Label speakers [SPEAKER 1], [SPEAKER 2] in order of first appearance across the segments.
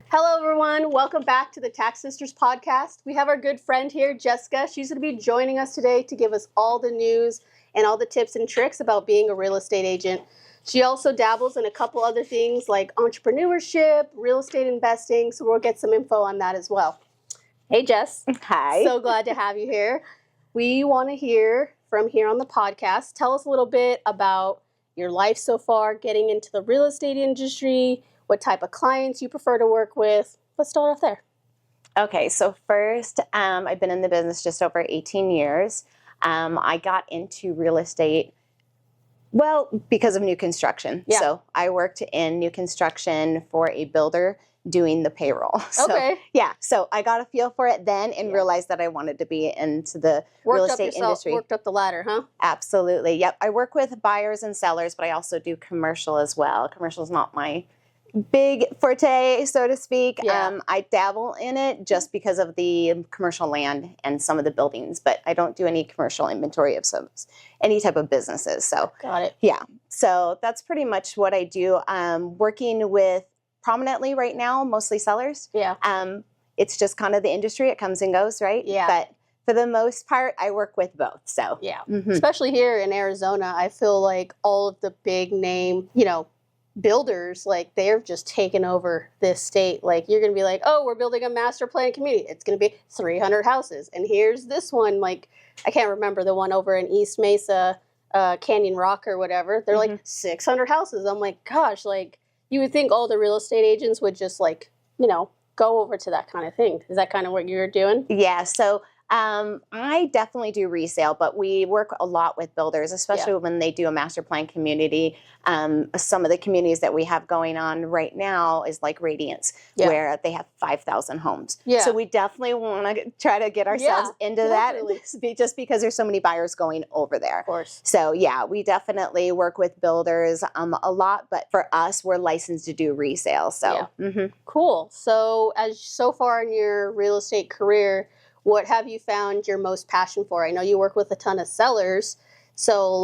[SPEAKER 1] Hello, everyone. Welcome back to the Tax Sisters podcast. We have our good friend here, Jessica. She's going to be joining us today to give us all the news and all the tips and tricks about being a real estate agent. She also dabbles in a couple other things like entrepreneurship, real estate investing, so we'll get some info on that as well. Hey, Jess.
[SPEAKER 2] Hi.
[SPEAKER 1] So glad to have you here. We want to hear from here on the podcast. Tell us a little bit about your life so far, getting into the real estate industry, what type of clients you prefer to work with. Let's start off there.
[SPEAKER 2] Okay, so first, I've been in the business just over 18 years. I got into real estate, because of new construction.
[SPEAKER 1] Yeah.
[SPEAKER 2] So I worked in new construction for a builder doing the payroll.
[SPEAKER 1] Okay.
[SPEAKER 2] So I got a feel for it then and realized that I wanted to be into the real estate industry.
[SPEAKER 1] Worked up the ladder, huh?
[SPEAKER 2] Absolutely. Yep. I work with buyers and sellers, but I also do commercial as well. Commercial is not my big forte, so to speak.
[SPEAKER 1] Yeah.
[SPEAKER 2] I dabble in it just because of the commercial land and some of the buildings, but I don't do any commercial inventory of any type of businesses. So
[SPEAKER 1] Got it.
[SPEAKER 2] yeah, so that's pretty much what I do. Working with prominently right now, mostly sellers.
[SPEAKER 1] Yeah.
[SPEAKER 2] It's just kind of the industry; it comes and goes, right?
[SPEAKER 1] Yeah.
[SPEAKER 2] But for the most part, I work with both. So
[SPEAKER 1] Yeah.
[SPEAKER 2] Mhm.
[SPEAKER 1] Especially here in Arizona, I feel like all of the big name, builders, like they're just taken over this state. Like you're going to be like, oh, we're building a master plan community. It's going to be 300 houses. And here's this one, like, I can't remember the one over in East Mesa, Canyon Rock or whatever. They're like 600 houses. I'm like, gosh, like you would think all the real estate agents would just like, go over to that kind of thing. Is that kind of what you're doing?
[SPEAKER 2] Yeah. So I definitely do resale, but we work a lot with builders, especially when they do a master plan community. Some of the communities that we have going on right now is like Radiance, where they have 5,000 homes. Yeah. So we definitely want to try to get ourselves into that just because there's so many buyers going over there.
[SPEAKER 1] Of course.
[SPEAKER 2] So yeah, we definitely work with builders a lot, but for us, we're licensed to do resale. So
[SPEAKER 1] Cool. So far in your real estate career, what have you found your most passion for? I know you work with a ton of sellers. So,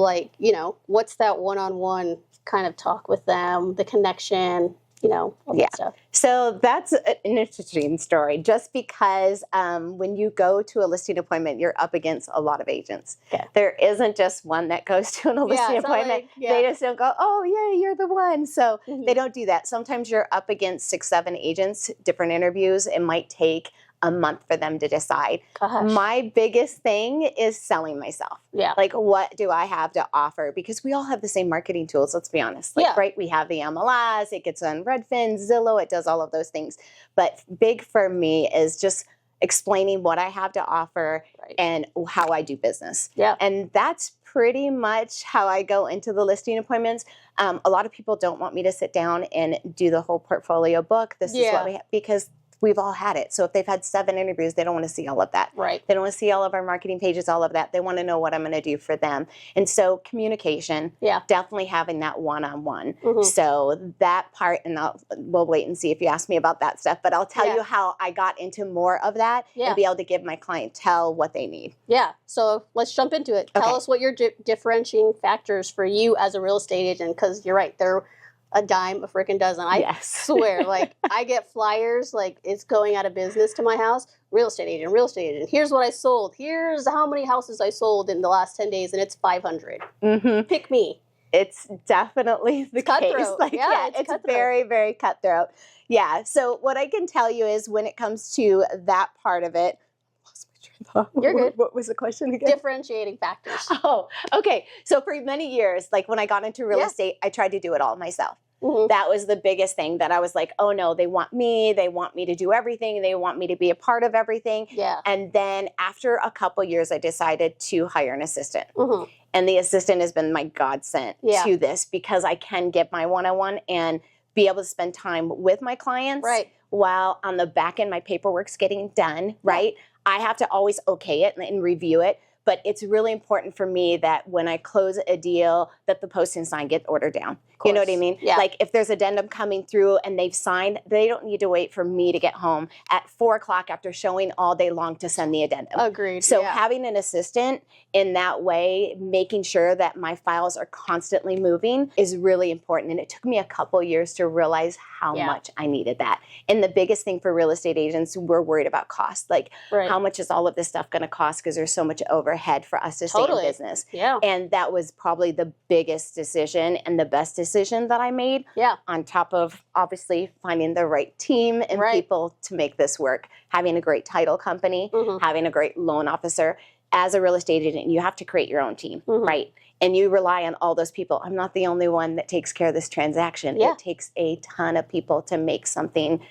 [SPEAKER 1] what's that one-on-one kind of talk with them, the connection, all that stuff?
[SPEAKER 2] So that's an interesting story just because when you go to a listing appointment, you're up against a lot of agents. Yeah. There isn't just one that goes to a listing appointment. They just don't go, oh, yeah, you're the one. So they don't do that. Sometimes you're up against 6, 7 agents, different interviews. It might take a month for them to decide. Gosh. My biggest thing is selling myself. Yeah. Like, what do I have to offer? Because we all have the same marketing tools, let's be honest. Right? We have the MLS, it gets on Redfin, Zillow, it does all of those things. But big for me is just explaining what I have to offer and how I do business. Yeah. And that's pretty much how I go into the listing appointments. A lot of people don't want me to sit down and do the whole portfolio book. This is what we have, because we've all had it. So if they've had 7 interviews, they don't want to see all of that. Right. They don't want to see all of our marketing pages, all of that. They want to know what I'm going to do for them. And so communication, definitely having that one-on-one. So that part, and we'll wait and see if you ask me about that stuff, but I'll tell you how I got into more of that and be able to give my clientele what they need. Yeah.
[SPEAKER 1] So let's jump into it. Tell us what your differentiating factors for you as a real estate agent, because you're right, they're a dime a freaking dozen. I swear, like I get flyers like it's going out of business to my house. Real estate agent. Here's what I sold. Here's how many houses I sold in the last 10 days, and it's 500. Pick me.
[SPEAKER 2] It's definitely the case. Like, it's very, very cutthroat. Yeah. So what I can tell you is when it comes to that part of it,
[SPEAKER 1] you're good.
[SPEAKER 2] What was the question again?
[SPEAKER 1] Differentiating factors.
[SPEAKER 2] Oh, okay. So for many years, like when I got into real estate, I tried to do it all myself. That was the biggest thing that I was like, oh no, they want me to do everything. They want me to be a part of everything. Yeah. And then after a couple years, I decided to hire an assistant. And the assistant has been my godsend to this because I can get my one-on-one and be able to spend time with my clients while on the back end, my paperwork's getting done, right? I have to always okay it and review it. but it's really important for me that when I close a deal, that the posting sign get ordered down. You know what I mean?
[SPEAKER 1] Yeah.
[SPEAKER 2] Like if there's addendum coming through and they've signed, they don't need to wait for me to get home at 4 o'clock after showing all day long to send the addendum.
[SPEAKER 1] Agreed.
[SPEAKER 2] So having an assistant in that way, making sure that my files are constantly moving is really important. And it took me a couple years to realize how much I needed that. And the biggest thing for real estate agents, we're worried about cost. Like how much is all of this stuff going to cost? Because there's so much overhead for us to stay in business.
[SPEAKER 1] Yeah.
[SPEAKER 2] And that was probably the biggest decision and the best decision that I made.
[SPEAKER 1] Yeah.
[SPEAKER 2] On top of obviously finding the right team and people to make this work, having a great title company, having a great loan officer. As a real estate agent, you have to create your own team, right? And you rely on all those people. I'm not the only one that takes care of this transaction. It takes a ton of people to make something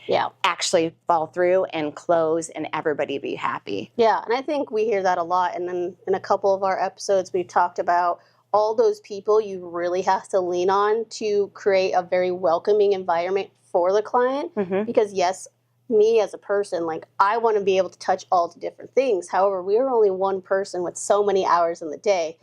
[SPEAKER 2] actually fall through and close and everybody be happy.
[SPEAKER 1] Yeah, and I think we hear that a lot. And then in a couple of our episodes, we've talked about all those people you really have to lean on to create a very welcoming environment for the client. Because yes, me as a person, like I want to be able to touch all the different things. However, we are only one person with so many hours in the day.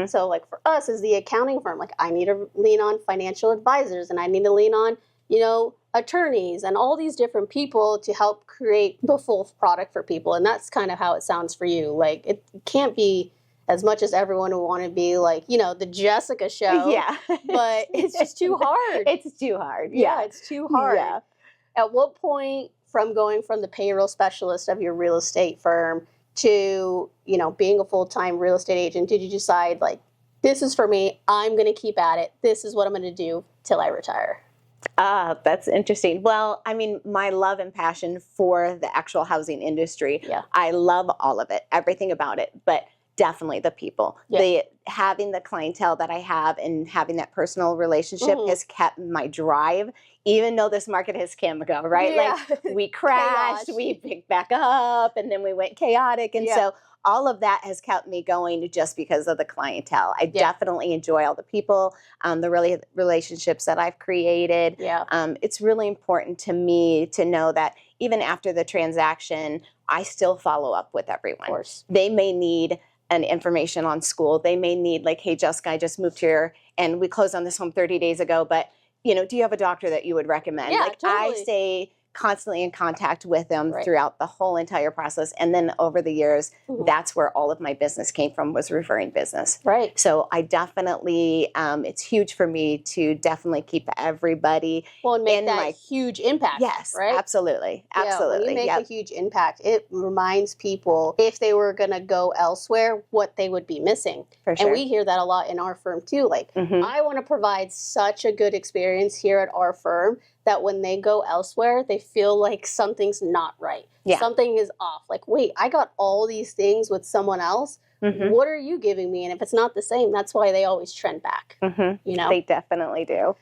[SPEAKER 1] So like for us as the accounting firm, like I need to lean on financial advisors and I need to lean on, you know, attorneys and all these different people to help create the full product for people. And that's kind of how it sounds for you. Like it can't be as much as everyone would want to be like, you know, the Jessica show.
[SPEAKER 2] Yeah.
[SPEAKER 1] But it's just too hard.
[SPEAKER 2] It's too hard.
[SPEAKER 1] Yeah, it's too hard.
[SPEAKER 2] Yeah.
[SPEAKER 1] At what point from going from the payroll specialist of your real estate firm to, you know, being a full-time real estate agent, did you decide like, this is for me, I'm going to keep at it, this is what I'm going to do till I retire?
[SPEAKER 2] That's interesting. Well, I mean, my love and passion for the actual housing industry, I love all of it, everything about it, but definitely the people. Having the clientele that I have and having that personal relationship has kept my drive, even though this market has come and go, right? Like we crashed, we picked back up, and then we went chaotic. And so all of that has kept me going just because of the clientele. I definitely enjoy all the people, the relationships that I've created. It's really important to me to know that even after the transaction, I still follow up with everyone.
[SPEAKER 1] Of course.
[SPEAKER 2] They may need an information on school. They may need like, hey, Jessica, I just moved here and we closed on this home 30 days ago, but you know, do you have a doctor that you would recommend?
[SPEAKER 1] Yeah,
[SPEAKER 2] like
[SPEAKER 1] totally.
[SPEAKER 2] I stay constantly in contact with them throughout the whole entire process. And then over the years, that's where all of my business came from, was referring business.
[SPEAKER 1] Right.
[SPEAKER 2] So I definitely, it's huge for me to definitely keep everybody
[SPEAKER 1] and make that
[SPEAKER 2] like,
[SPEAKER 1] huge impact.
[SPEAKER 2] Yes,
[SPEAKER 1] right?
[SPEAKER 2] Absolutely. Absolutely.
[SPEAKER 1] When you make a huge impact, it reminds people if they were going to go elsewhere, what they would be missing.
[SPEAKER 2] For sure.
[SPEAKER 1] And we hear that a lot in our firm too. Like, I want to provide such a good experience here at our firm that when they go elsewhere, they feel like something's not right. Something is off. Like, wait, I got all these things with someone else. What are you giving me? And if it's not the same, that's why they always trend back. You know?
[SPEAKER 2] They definitely do.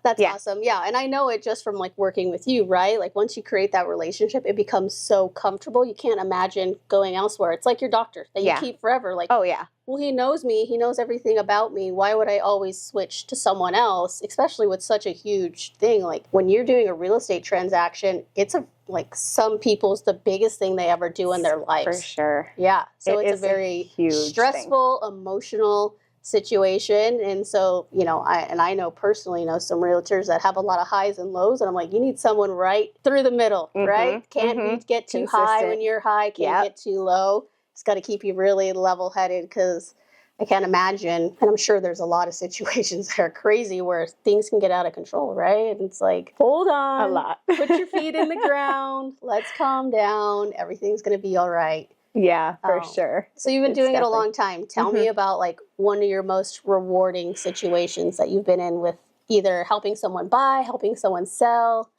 [SPEAKER 1] That's awesome. Yeah. And I know it just from like working with you, right? Like once you create that relationship, it becomes so comfortable. You can't imagine going elsewhere. It's like your doctor that you keep forever. Like,
[SPEAKER 2] oh yeah.
[SPEAKER 1] Well, he knows me. He knows everything about me. Why would I always switch to someone else, especially with such a huge thing? Like when you're doing a real estate transaction, it's like some people's the biggest thing they ever do in their lives.
[SPEAKER 2] For sure.
[SPEAKER 1] Yeah. So it's a very
[SPEAKER 2] huge
[SPEAKER 1] stressful, emotional situation. And so, you know, I know personally, some realtors that have a lot of highs and lows, and I'm like, you need someone right through the middle, right? Can't get too high when you're high, can't get too low. It's got to keep you really level-headed, because I can't imagine, and I'm sure there's a lot of situations that are crazy where things can get out of control, right? And it's like, hold on.
[SPEAKER 2] A lot.
[SPEAKER 1] Put your feet in the ground. Let's calm down. Everything's going to be all right.
[SPEAKER 2] Yeah, for sure.
[SPEAKER 1] So you've been doing it a long time. Tell me about like one of your most rewarding situations that you've been in with either helping someone buy, helping someone sell.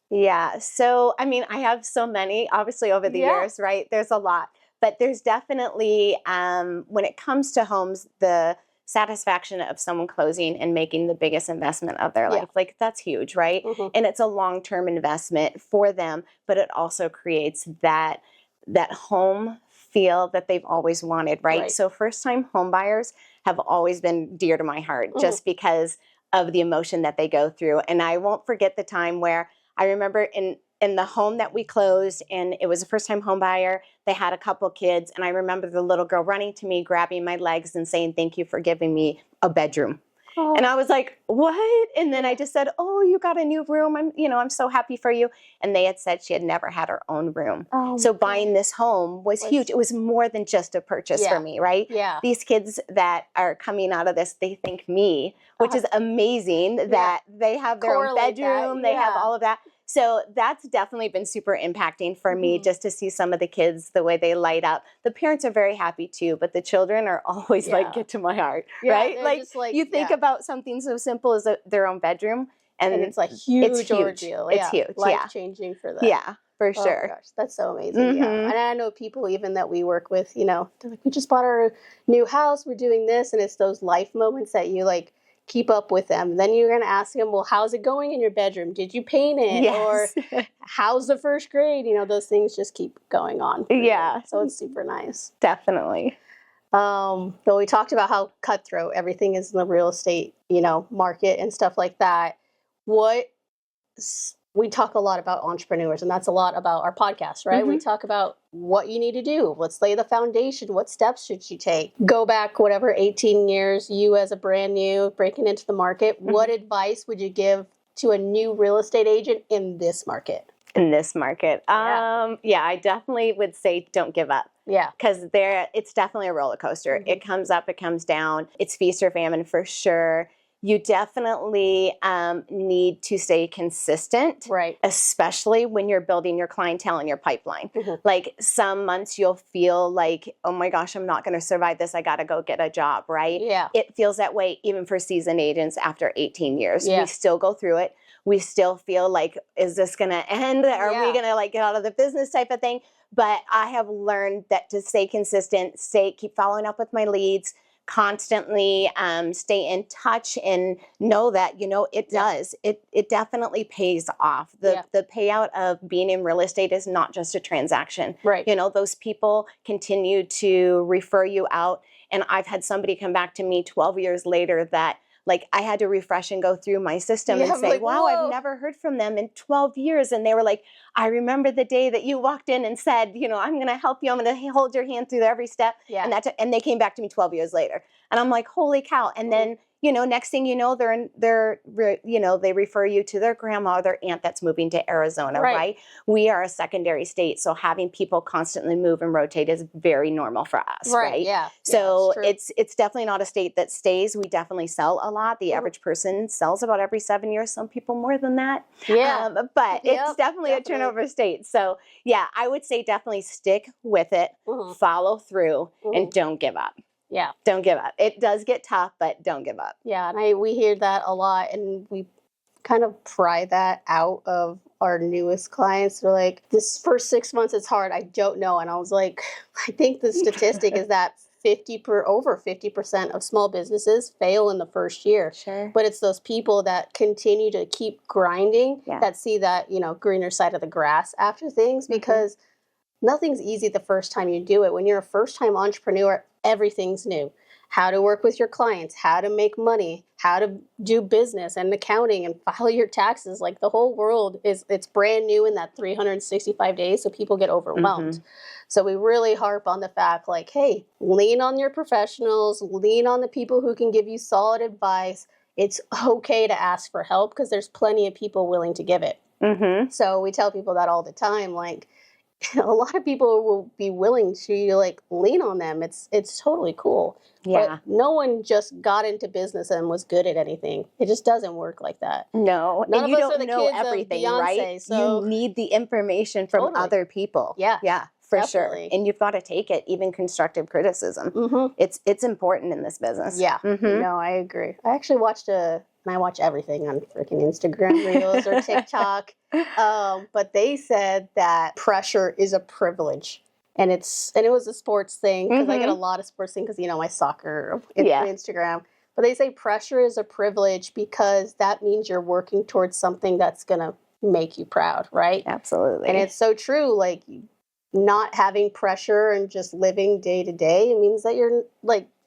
[SPEAKER 2] Yeah. So, I mean, I have so many, obviously, over the years, right? There's a lot. But there's definitely, when it comes to homes, the satisfaction of someone closing and making the biggest investment of their life. Like, that's huge, right? And it's a long-term investment for them, but it also creates that home feel that they've always wanted, right? So first-time home buyers have always been dear to my heart, just because of the emotion that they go through. And I won't forget the time where I remember, and in the home that we closed, and it was a first-time home buyer. They had a couple kids, and I remember the little girl running to me, grabbing my legs and saying, "Thank you for giving me a bedroom." Oh. And I was like, "What?" And then I just said, "Oh, you got a new room. I'm so happy for you." And they had said she had never had her own room. Oh, so buying this home was huge. It was more than just a purchase for me, right?
[SPEAKER 1] Yeah.
[SPEAKER 2] These kids that are coming out of this, they thank me, which is amazing that they have their own bedroom. They have all of that. So that's definitely been super impacting for me, just to see some of the kids, the way they light up. The parents are very happy too, but the children are always like, get to my heart, right? Like you think about something so simple as their own bedroom, and
[SPEAKER 1] it's like huge ordeal.
[SPEAKER 2] It's huge.
[SPEAKER 1] Life-changing for them.
[SPEAKER 2] Yeah, for sure.
[SPEAKER 1] Oh my gosh, that's so amazing. Yeah. And I know people even that we work with, they're like, we just bought our new house, we're doing this, and it's those life moments that you like keep up with them. Then you're going to ask them, well, how's it going in your bedroom? Did you paint it?
[SPEAKER 2] Yes.
[SPEAKER 1] Or how's the first grade? Those things just keep going on.
[SPEAKER 2] Yeah.
[SPEAKER 1] So it's super nice.
[SPEAKER 2] Definitely.
[SPEAKER 1] But we talked about how cutthroat everything is in the real estate, market and stuff like that. We talk a lot about entrepreneurs, and that's a lot about our podcast, right? We talk about what you need to do. Let's lay the foundation. What steps should you take? Go back, 18 years, you as a brand new, breaking into the market. What advice would you give to a new real estate agent in this market?
[SPEAKER 2] In this market? I definitely would say don't give up.
[SPEAKER 1] Yeah.
[SPEAKER 2] Because it's definitely a roller coaster. It comes up, it comes down. It's feast or famine for sure. You definitely need to stay consistent,
[SPEAKER 1] right?
[SPEAKER 2] Especially when you're building your clientele and your pipeline. Like some months you'll feel like, oh my gosh, I'm not going to survive this. I got to go get a job, right?
[SPEAKER 1] Yeah.
[SPEAKER 2] It feels that way even for seasoned agents after 18 years.
[SPEAKER 1] Yeah.
[SPEAKER 2] We still go through it. We still feel like, is this going to end? Are we going to get out of the business type of thing? But I have learned that to stay consistent, keep following up with my leads, constantly stay in touch, and know that it does. It definitely pays off. The payout of being in real estate is not just a transaction,
[SPEAKER 1] right?
[SPEAKER 2] Those people continue to refer you out, and I've had somebody come back to me 12 years later that I had to refresh and go through my system and say, wow, whoa. I've never heard from them in 12 years. And they were like, I remember the day that you walked in and said, I'm going to help you. I'm going to hold your hand through every step.
[SPEAKER 1] Yeah.
[SPEAKER 2] And they came back to me 12 years later. And I'm like, holy cow. And then, next thing you know, they refer you to their grandma or their aunt that's moving to Arizona, right? We are a secondary state. So having people constantly move and rotate is very normal for us, right?
[SPEAKER 1] Yeah.
[SPEAKER 2] So it's definitely not a state that stays. We definitely sell a lot. The average person sells about every 7 years, some people more than that.
[SPEAKER 1] Yeah.
[SPEAKER 2] But it's definitely a turnover state. So yeah, I would say definitely stick with it, follow through, and don't give up.
[SPEAKER 1] Yeah.
[SPEAKER 2] Don't give up. It does get tough, but don't give up.
[SPEAKER 1] Yeah. And we hear that a lot, and we kind of pry that out of our newest clients. They're like, this first 6 months, it's hard. I don't know. And I was like, I think the statistic is that over 50% of small businesses fail in the first year.
[SPEAKER 2] Sure.
[SPEAKER 1] But it's those people that continue to keep grinding that see that, greener side of the grass after things, because nothing's easy the first time you do it. When you're a first-time entrepreneur, everything's new. How to work with your clients, how to make money, how to do business and accounting and file your taxes. Like the whole world it's brand new in that 365 days. So people get overwhelmed. So we really harp on the fact like, hey, lean on your professionals, lean on the people who can give you solid advice. It's okay to ask for help because there's plenty of people willing to give it. So we tell people that all the time, like, a lot of people will be willing to lean on them. It's totally cool.
[SPEAKER 2] Yeah.
[SPEAKER 1] But no one just got into business and was good at anything. It just doesn't work like that.
[SPEAKER 2] No.
[SPEAKER 1] None
[SPEAKER 2] and
[SPEAKER 1] of
[SPEAKER 2] you
[SPEAKER 1] us
[SPEAKER 2] don't
[SPEAKER 1] are the
[SPEAKER 2] know
[SPEAKER 1] kids
[SPEAKER 2] everything,
[SPEAKER 1] of Beyonce,
[SPEAKER 2] right?
[SPEAKER 1] So
[SPEAKER 2] you need the information from other people.
[SPEAKER 1] Yeah.
[SPEAKER 2] Yeah. For
[SPEAKER 1] definitely.
[SPEAKER 2] sure. And you've got to take it, even constructive criticism. It's important in this business.
[SPEAKER 1] Yeah. No, I agree. I actually watched I watch everything on freaking Instagram Reels or TikTok. But they said that pressure is a privilege. And it was a sports thing, because I get a lot of sports things because, my soccer Instagram. But they say pressure is a privilege because that means you're working towards something that's going to make you proud, right?
[SPEAKER 2] Absolutely.
[SPEAKER 1] And it's so true. Like, not having pressure and just living day to day, it means that you're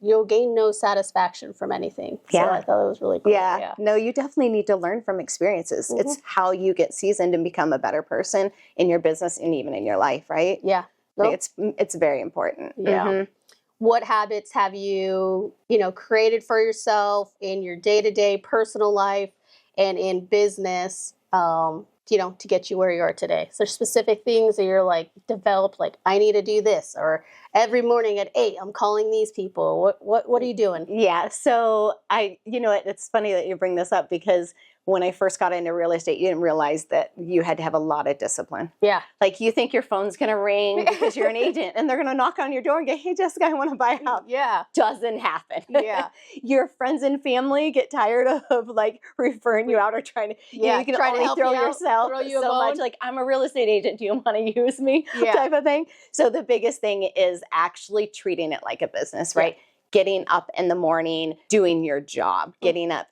[SPEAKER 1] you'll gain no satisfaction from anything. So I thought it was really cool.
[SPEAKER 2] Yeah. No, you definitely need to learn from experiences. Mm-hmm. It's how you get seasoned and become a better person in your business and even in your life, right?
[SPEAKER 1] Yeah.
[SPEAKER 2] Like it's very important.
[SPEAKER 1] Yeah.
[SPEAKER 2] Mm-hmm.
[SPEAKER 1] What habits have you, created for yourself in your day-to-day personal life and in business, to get you where you are today? So specific things that you're like developed, like I need to do this, or every morning at 8, I'm calling these people. What are you doing?
[SPEAKER 2] Yeah. So it's funny that you bring this up, because when I first got into real estate, you didn't realize that you had to have a lot of discipline.
[SPEAKER 1] Yeah.
[SPEAKER 2] Like you think your phone's going to ring because you're an agent and they're going to knock on your door and go, hey, Jessica, I want to buy a house.
[SPEAKER 1] Yeah.
[SPEAKER 2] Doesn't happen.
[SPEAKER 1] Yeah.
[SPEAKER 2] Your friends and family get tired of like referring you out or trying to, you can only throw yourself so much. Like, I'm a real estate agent. Do you want to use me? Type of thing. So the biggest thing is actually treating it like a business, right? Yeah. Getting up in the morning, doing your job, getting up.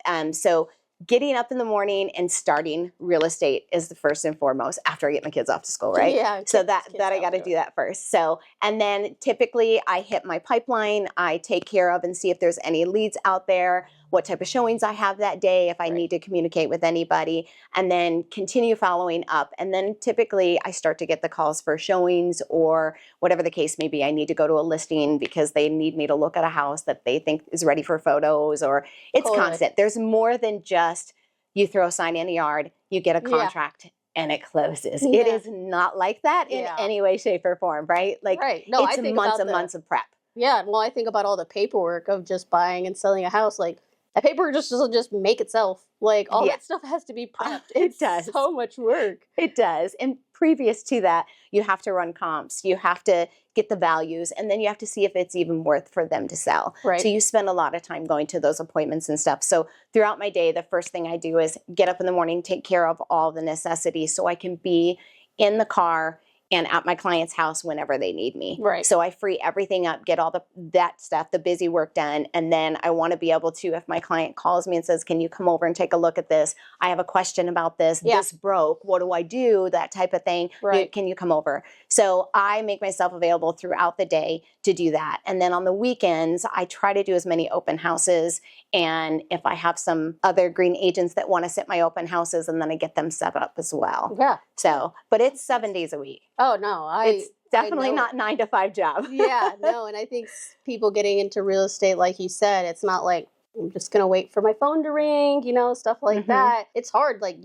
[SPEAKER 2] Getting up in the morning and starting real estate is the first and foremost after I get my kids off to school, right?
[SPEAKER 1] Yeah.
[SPEAKER 2] So that I got to do that first. So, and then typically I hit my pipeline. I take care of and see if there's any leads out there, what type of showings I have that day, if I need to communicate with anybody, and then continue following up. And then typically I start to get the calls for showings or whatever the case may be. I need to go to a listing because they need me to look at a house that they think is ready for photos, or it's constant. There's more than just you throw a sign in the yard, you get a contract, and it closes. Yeah. It is not like that in any way, shape, or form, right? Like, no, it's months and months of prep.
[SPEAKER 1] Yeah, well, I think about all the paperwork of just buying and selling a house. Like, that paperwork just doesn't just make itself. Like, all that stuff has to be prepped. It does. So much work.
[SPEAKER 2] It does. And previous to that, you have to run comps. You have to get the values, and then you have to see if it's even worth for them to sell.
[SPEAKER 1] Right.
[SPEAKER 2] So you spend a lot of time going to those appointments and stuff. So throughout my day, the first thing I do is get up in the morning, take care of all the necessities so I can be in the car and at my client's house whenever they need me.
[SPEAKER 1] Right.
[SPEAKER 2] So I free everything up, get all that stuff, the busy work done. And then I want to be able to, if my client calls me and says, can you come over and take a look at this? I have a question about this. Yeah. This broke. What do I do? That type of thing.
[SPEAKER 1] Right.
[SPEAKER 2] Can you come over? So I make myself available throughout the day to do that. And then on the weekends, I try to do as many open houses. And if I have some other green agents that want to sit my open houses, and then I get them set up as well.
[SPEAKER 1] Yeah.
[SPEAKER 2] So, but it's 7 days a week.
[SPEAKER 1] Oh, no.
[SPEAKER 2] It's definitely not 9 to 5 job.
[SPEAKER 1] Yeah, no. And I think people getting into real estate, like you said, it's not like, I'm just going to wait for my phone to ring, stuff like that. It's hard. Like,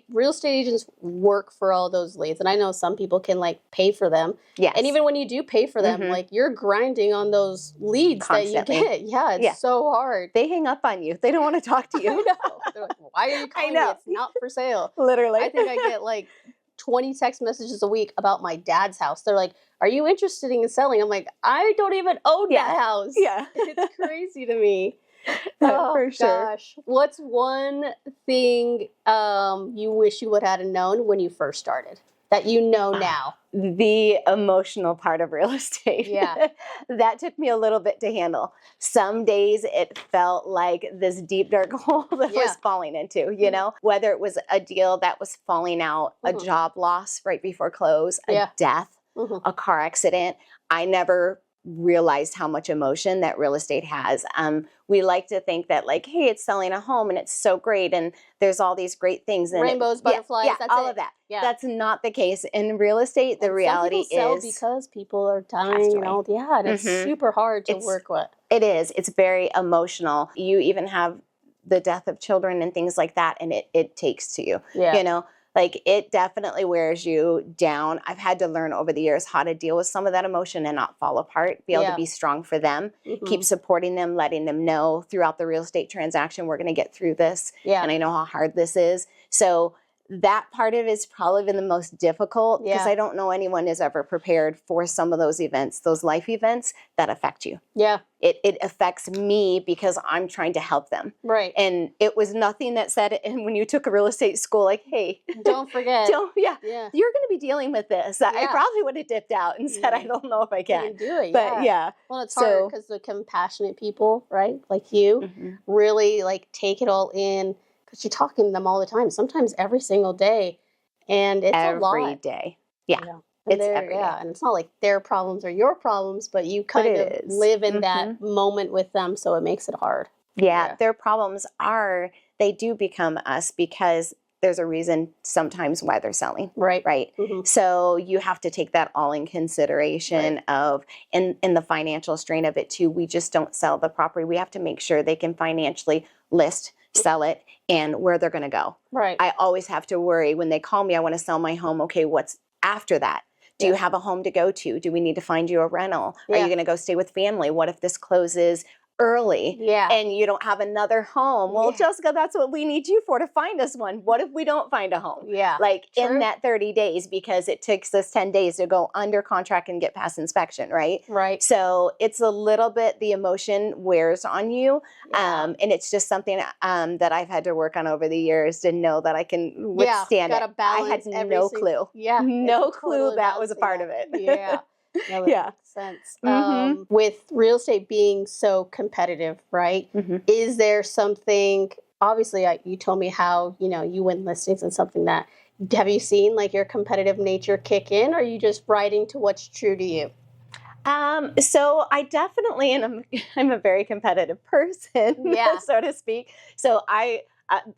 [SPEAKER 1] real estate agents work for all those leads. And I know some people can, like, pay for them.
[SPEAKER 2] Yes.
[SPEAKER 1] And even when you do pay for them, like, you're grinding on those leads constantly. That you get. Yeah, it's so hard.
[SPEAKER 2] They hang up on you. They don't want to talk to you.
[SPEAKER 1] I know. They're like, why are you calling me? It's not for sale.
[SPEAKER 2] Literally.
[SPEAKER 1] I think I get, like, 20 text messages a week about my dad's house. They're like, are you interested in selling? I'm like, I don't even own that house.
[SPEAKER 2] Yeah.
[SPEAKER 1] It's crazy to me.
[SPEAKER 2] For sure.
[SPEAKER 1] Gosh. What's one thing you wish you would have known when you first started that you know now?
[SPEAKER 2] The emotional part of real estate.
[SPEAKER 1] Yeah.
[SPEAKER 2] That took me a little bit to handle. Some days it felt like this deep, dark hole that I was falling into, whether it was a deal that was falling out, a job loss right before close, a death, a car accident. I never realized how much emotion that real estate has. We like to think that, like, hey, it's selling a home and it's so great and there's all these great things and
[SPEAKER 1] rainbows, butterflies, that's
[SPEAKER 2] all
[SPEAKER 1] it.
[SPEAKER 2] of that.
[SPEAKER 1] Yeah.
[SPEAKER 2] That's not the case in real estate. The reality
[SPEAKER 1] some people
[SPEAKER 2] is
[SPEAKER 1] sell because people are dying, and it's super hard to work with.
[SPEAKER 2] It is. It's very emotional. You even have the death of children and things like that, and it takes to you.
[SPEAKER 1] Yeah.
[SPEAKER 2] Like, it definitely wears you down. I've had to learn over the years how to deal with some of that emotion and not fall apart, be able to be strong for them, keep supporting them, letting them know throughout the real estate transaction, we're going to get through this. Yeah. And I know how hard this is. So that part of it has probably been the most difficult because I don't know anyone is ever prepared for some of those events, those life events that affect you.
[SPEAKER 1] Yeah.
[SPEAKER 2] It affects me because I'm trying to help them.
[SPEAKER 1] Right.
[SPEAKER 2] And it was nothing that said, and when you took a real estate school, like, hey,
[SPEAKER 1] don't forget.
[SPEAKER 2] you're going to be dealing with this. Yeah. I probably would have dipped out and said, I don't know if I can.
[SPEAKER 1] You can do it.
[SPEAKER 2] But
[SPEAKER 1] well, it's hard because the compassionate people, right, like you, really like take it all in. Because you're talking to them all the time, sometimes every single day, and it's a lot.
[SPEAKER 2] Every day. Yeah.
[SPEAKER 1] And
[SPEAKER 2] It's every day.
[SPEAKER 1] and it's not like their problems are your problems, but you kind of live in that moment with them, so it makes it hard.
[SPEAKER 2] Yeah, their problems they do become us because there's a reason sometimes why they're selling.
[SPEAKER 1] Right.
[SPEAKER 2] So you have to take that all in consideration of, in the financial strain of it too. We just don't sell the property. We have to make sure they can financially list, sell it, and where they're going to go.
[SPEAKER 1] Right.
[SPEAKER 2] I always have to worry when they call me, I want to sell my home. Okay, what's after that? Do you have a home to go to? Do we need to find you a rental? Are you going to go stay with family? What if this closes early and you don't have another home? Well, Jessica, that's what we need you for, to find us one. What if we don't find a home? Like in that 30 days, because it takes us 10 days to go under contract and get past inspection, right? So it's a little bit, the emotion wears on you. And it's just something that I've had to work on over the years to know that I can withstand it. I had no clue. No clue that was a part of it.
[SPEAKER 1] No, that makes sense. With real estate being so competitive, right? Is there something, obviously you told me how, you win listings and something that, have you seen like your competitive nature kick in, or are you just writing to what's true to you?
[SPEAKER 2] So I definitely, and I'm a very competitive person, so to speak. So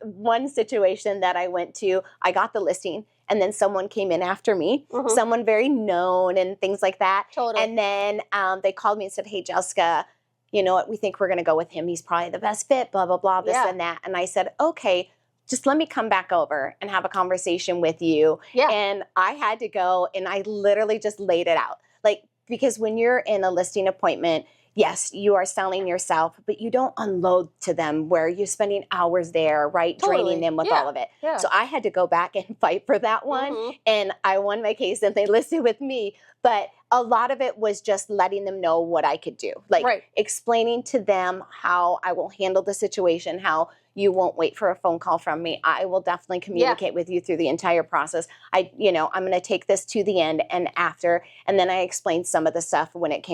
[SPEAKER 2] one situation that I went to, I got the listing, and then someone came in after me, someone very known and things like that. And then they called me and said, hey, Jessica, you know what? We think we're going to go with him. He's probably the best fit, blah, blah, blah, this and that. And I said, okay, just let me come back over and have a conversation with you. And I had to go, and I literally just laid it out. Like, because when you're in a listing appointment, yes, you are selling yourself, but you don't unload to them where you're spending hours there, right? Draining them with all of it. So I had to go back and fight for that one. And I won my case and they listed with me. But a lot of it was just letting them know what I could do. Like explaining to them how I will handle the situation, how you won't wait for a phone call from me. I will definitely communicate with you through the entire process. I'm going to take this to the end and after. And then I explained some of the stuff when it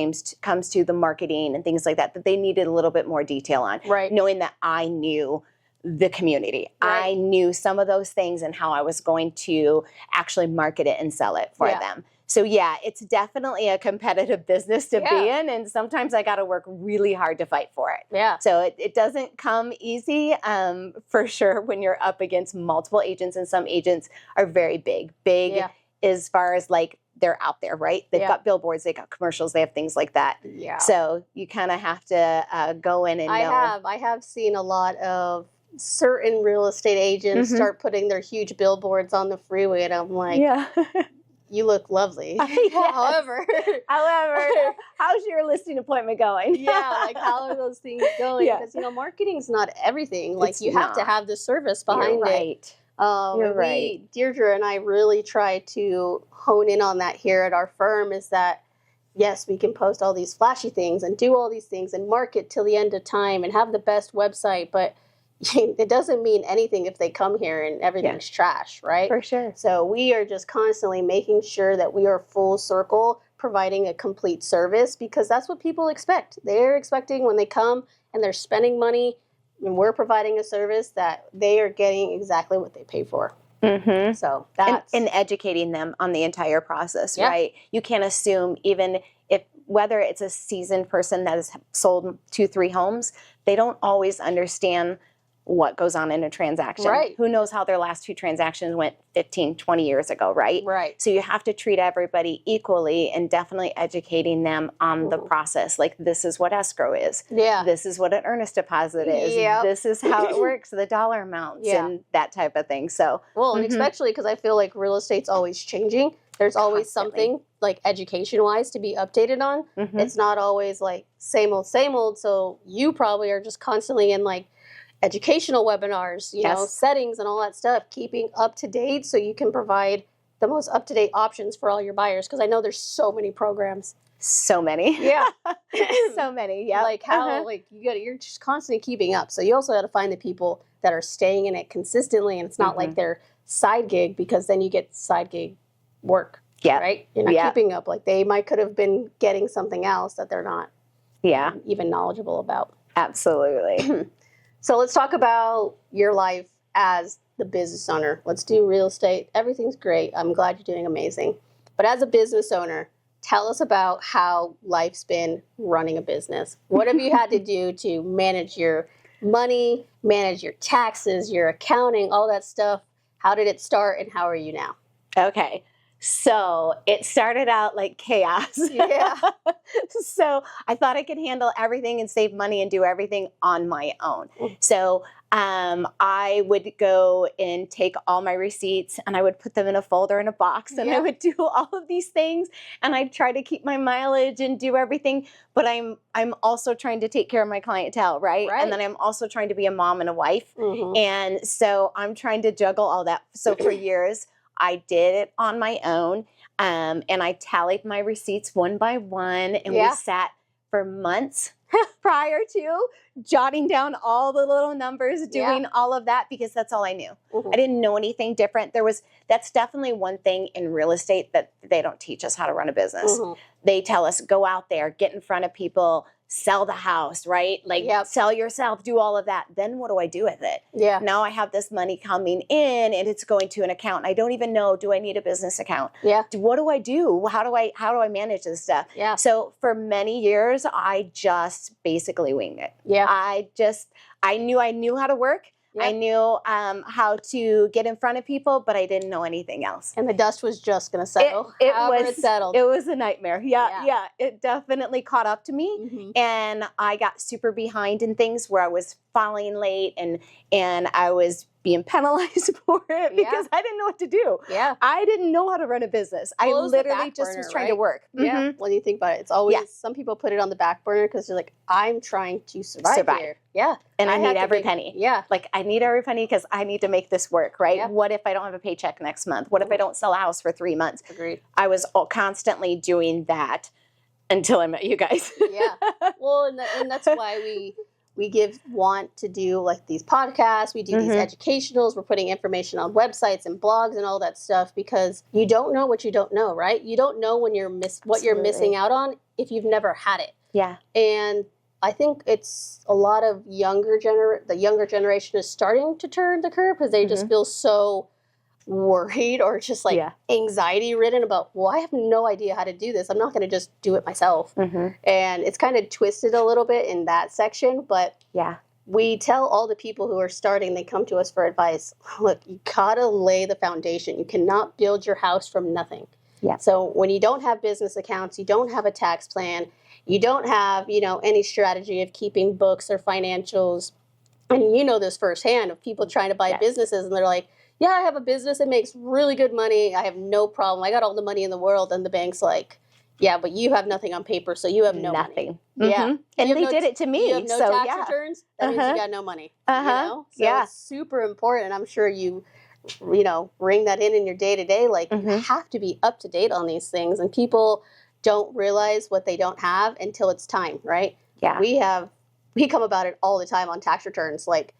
[SPEAKER 2] comes to the marketing and things like that they needed a little bit more detail on. Knowing that I knew the community. I knew some of those things and how I was going to actually market it and sell it for them. So it's definitely a competitive business to be in, and sometimes I got to work really hard to fight for it. So it doesn't come easy, for sure, when you're up against multiple agents, and some agents are very big as far as like they're out there, right? They've got billboards, they got commercials, they have things like that. So you kind of have to go in and know.
[SPEAKER 1] I have seen a lot of certain real estate agents start putting their huge billboards on the freeway, and I'm like, you look lovely. However,
[SPEAKER 2] how's your listing appointment going?
[SPEAKER 1] Like how are those things going? Because marketing is not everything. Like you have to have the service behind it.
[SPEAKER 2] You're right.
[SPEAKER 1] Deirdre and I really try to hone in on that here at our firm. Is that yes, we can post all these flashy things and do all these things and market till the end of time and have the best website, but it doesn't mean anything if they come here and everything's trash, right?
[SPEAKER 2] For sure.
[SPEAKER 1] So we are just constantly making sure that we are full circle, providing a complete service, because that's what people expect. They're expecting when they come and they're spending money and we're providing a service that they are getting exactly what they pay for. So that's...
[SPEAKER 2] And educating them on the entire process, right? You can't assume, even whether it's a seasoned person that has sold 2-3 homes, they don't always understand what goes on in a transaction. Who knows how their last 2 transactions went 15, 20 years ago, right? So you have to treat everybody equally, and definitely educating them on the process. Like, this is what escrow is. This is what an earnest deposit is. This is how it works, the dollar amounts and that type of thing. So,
[SPEAKER 1] and especially because I feel like real estate's always changing. There's always something like education-wise to be updated on. It's not always like same old, same old. So you probably are just constantly in like educational webinars, settings and all that stuff, keeping up to date so you can provide the most up-to-date options for all your buyers. Because I know there's so many programs.
[SPEAKER 2] So many. So many.
[SPEAKER 1] Like how like you're just constantly keeping up. So you also got to find the people that are staying in it consistently, and it's not like their side gig, because then you get side gig work. Right? You're not keeping up. Like they could have been getting something else that they're not even knowledgeable about.
[SPEAKER 2] Absolutely.
[SPEAKER 1] So let's talk about your life as the business owner. Let's do real estate. Everything's great. I'm glad you're doing amazing. But as a business owner, tell us about how life's been running a business. What have you had to do to manage your money, manage your taxes, your accounting, all that stuff? How did it start and how are you now?
[SPEAKER 2] Okay. So it started out like chaos.
[SPEAKER 1] Yeah.
[SPEAKER 2] So I thought I could handle everything and save money and do everything on my own. So I would go and take all my receipts and I would put them in a folder in a box and I would do all of these things and I'd try to keep my mileage and do everything. But I'm also trying to take care of my clientele, right? And then I'm also trying to be a mom and a wife. And so I'm trying to juggle all that. So for years, I did it on my own, and I tallied my receipts one by one, and we sat for months prior to jotting down all the little numbers, doing all of that, because that's all I knew. I didn't know anything different. That's definitely one thing in real estate that they don't teach us how to run a business. They tell us, go out there, get in front of people, sell the house, right? Like sell yourself, do all of that. Then what do I do with it? Now I have this money coming in and it's going to an account. I don't even know, do I need a business account? What do I do? How do I manage this stuff? So for many years, I just basically winged it. I knew how to work. I knew how to get in front of people, but I didn't know anything else.
[SPEAKER 1] And the dust was just going to settle. It settled.
[SPEAKER 2] It was a nightmare. Yeah. It definitely caught up to me. And I got super behind in things where I was filing late and I was being penalized for it because I didn't know what to do. I didn't know how to run a business. I literally just was trying to work.
[SPEAKER 1] When you think about it, it's always, some people put it on the back burner because they're like, I'm trying to survive here.
[SPEAKER 2] And I need every penny. Like I need every penny because I need to make this work, right? What if I don't have a paycheck next month? What if I don't sell a house for 3 months?
[SPEAKER 1] Agreed.
[SPEAKER 2] I was constantly doing that until I met you guys.
[SPEAKER 1] Well, and that's why we want to do like these podcasts. We do these educationals. We're putting information on websites and blogs and all that stuff because you don't know what you don't know, right? You don't know when you're what you're missing out on if you've never had it. And I think it's a lot of the younger generation is starting to turn the curve because they just feel so worried or just like anxiety ridden about, well, I have no idea how to do this. I'm not going to just do it myself. And it's kind of twisted a little bit in that section, but we tell all the people who are starting, they come to us for advice. Look, you gotta lay the foundation. You cannot build your house from nothing. So when you don't have business accounts, you don't have a tax plan, you don't have, any strategy of keeping books or financials. And you know this firsthand of people trying to buy businesses and they're like, yeah, I have a business. It makes really good money. I have no problem. I got all the money in the world. And the bank's like, yeah, but you have nothing on paper, so you have nothing. And
[SPEAKER 2] they did it to me.
[SPEAKER 1] You have no tax returns. That means you got no money. So it's super important. And I'm sure you ring that in your day-to-day. Like, you have to be up to date on these things. And people don't realize what they don't have until it's time, right? We come about it all the time on tax returns. Like,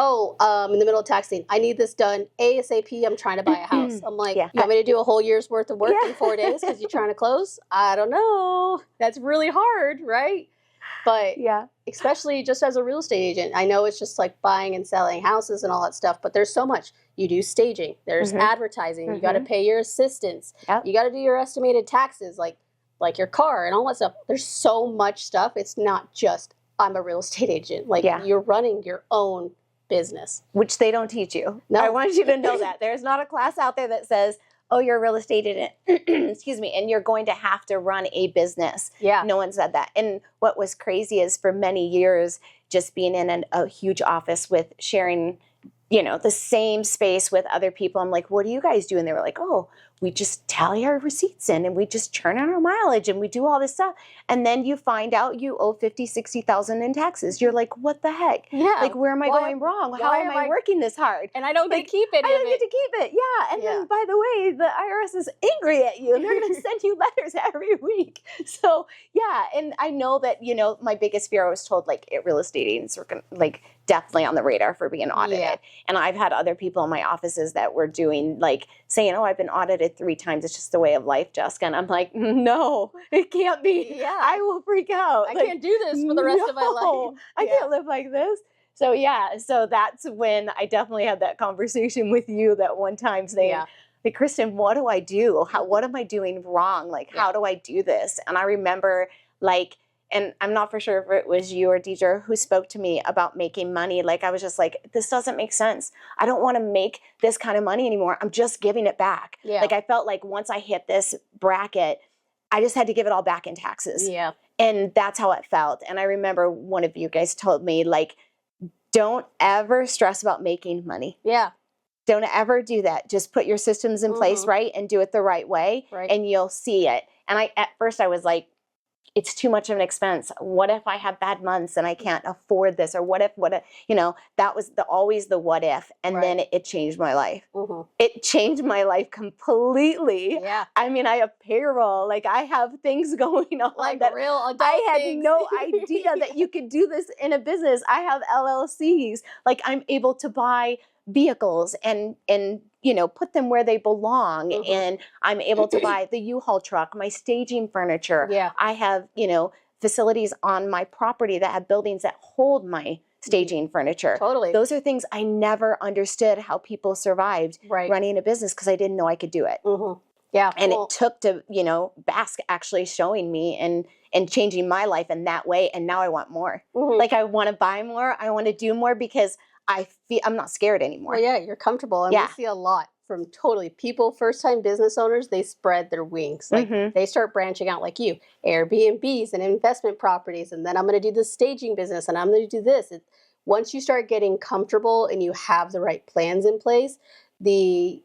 [SPEAKER 1] in the middle of taxing, I need this done ASAP. I'm trying to buy a house. I'm like, you want me to do a whole year's worth of work in 4 days because you're trying to close? I don't know. That's really hard, right? But especially just as a real estate agent, I know it's just like buying and selling houses and all that stuff, but there's so much. You do staging. There's advertising. You got to pay your assistants. You got to do your estimated taxes, like your car and all that stuff. There's so much stuff. It's not just, I'm a real estate agent. Like, you're running your own business,
[SPEAKER 2] which they don't teach you. No. I want you to know that there's not a class out there that says, oh, you're a real estate agent, excuse me, and you're going to have to run a business. No one said that. And what was crazy is for many years, just being in a huge office with sharing, the same space with other people. I'm like, what do you guys do? And they were like, oh, we just tally our receipts in and we just churn on our mileage and we do all this stuff. And then you find out you owe $50,000, $60,000 in taxes. You're like, what the heck? Like, where am I going wrong? How am I working this hard?
[SPEAKER 1] And I don't get to keep it.
[SPEAKER 2] I don't get to keep it. And then, by the way, the IRS is angry at you and they're going to send you letters every week. So, and I know that, my biggest fear, I was told, like, real estate agents were going to, like, definitely on the radar for being audited. And I've had other people in my offices that were doing, like, saying, oh, I've been audited 3 times. It's just the way of life, Jessica. And I'm like, no, it can't be. I will freak out.
[SPEAKER 1] I can't do this for the rest of my life.
[SPEAKER 2] I can't live like this. So, so that's when I definitely had that conversation with you that one time saying, like, Kristen, what do I do? What am I doing wrong? Like, how do I do this? And I remember, like, and I'm not for sure if it was you or Deidre who spoke to me about making money. Like, I was just like, this doesn't make sense. I don't want to make this kind of money anymore. I'm just giving it back. Yeah. Like, I felt like once I hit this bracket, I just had to give it all back in taxes.
[SPEAKER 1] Yeah.
[SPEAKER 2] And that's how it felt. And I remember one of you guys told me, like, don't ever stress about making money.
[SPEAKER 1] Yeah.
[SPEAKER 2] Don't ever do that. Just put your systems in place, right? And do it the right way, and you'll see it. And at first I was like, it's too much of an expense. What if I have bad months and I can't afford this? Or what if, you know, that was always the what if. And then it changed my life. It changed my life completely.
[SPEAKER 1] Yeah.
[SPEAKER 2] I mean, I have payroll. Like, I have things going on.
[SPEAKER 1] Like
[SPEAKER 2] that
[SPEAKER 1] real adult
[SPEAKER 2] I had
[SPEAKER 1] things.
[SPEAKER 2] no idea that you could do this in a business. I have LLCs. Like, I'm able to buy vehicles and you know, put them where they belong. And I'm able to buy the U-Haul truck, my staging furniture.
[SPEAKER 1] Yeah.
[SPEAKER 2] I have, you know, facilities on my property that have buildings that hold my staging furniture.
[SPEAKER 1] Totally.
[SPEAKER 2] Those are things I never understood how people survived running a business, because I didn't know I could do it.
[SPEAKER 1] Yeah.
[SPEAKER 2] And it took to, you know, Basque actually showing me and changing my life in that way. And now I want more. Like, I want to buy more. I want to do more because I feel I'm not scared anymore.
[SPEAKER 1] Well, yeah, you're comfortable. And we see a lot from people, first-time business owners, they spread their wings. Like, they start branching out like you, Airbnbs and investment properties. And then I'm going to do the staging business and I'm going to do this. Once you start getting comfortable and you have the right plans in place, the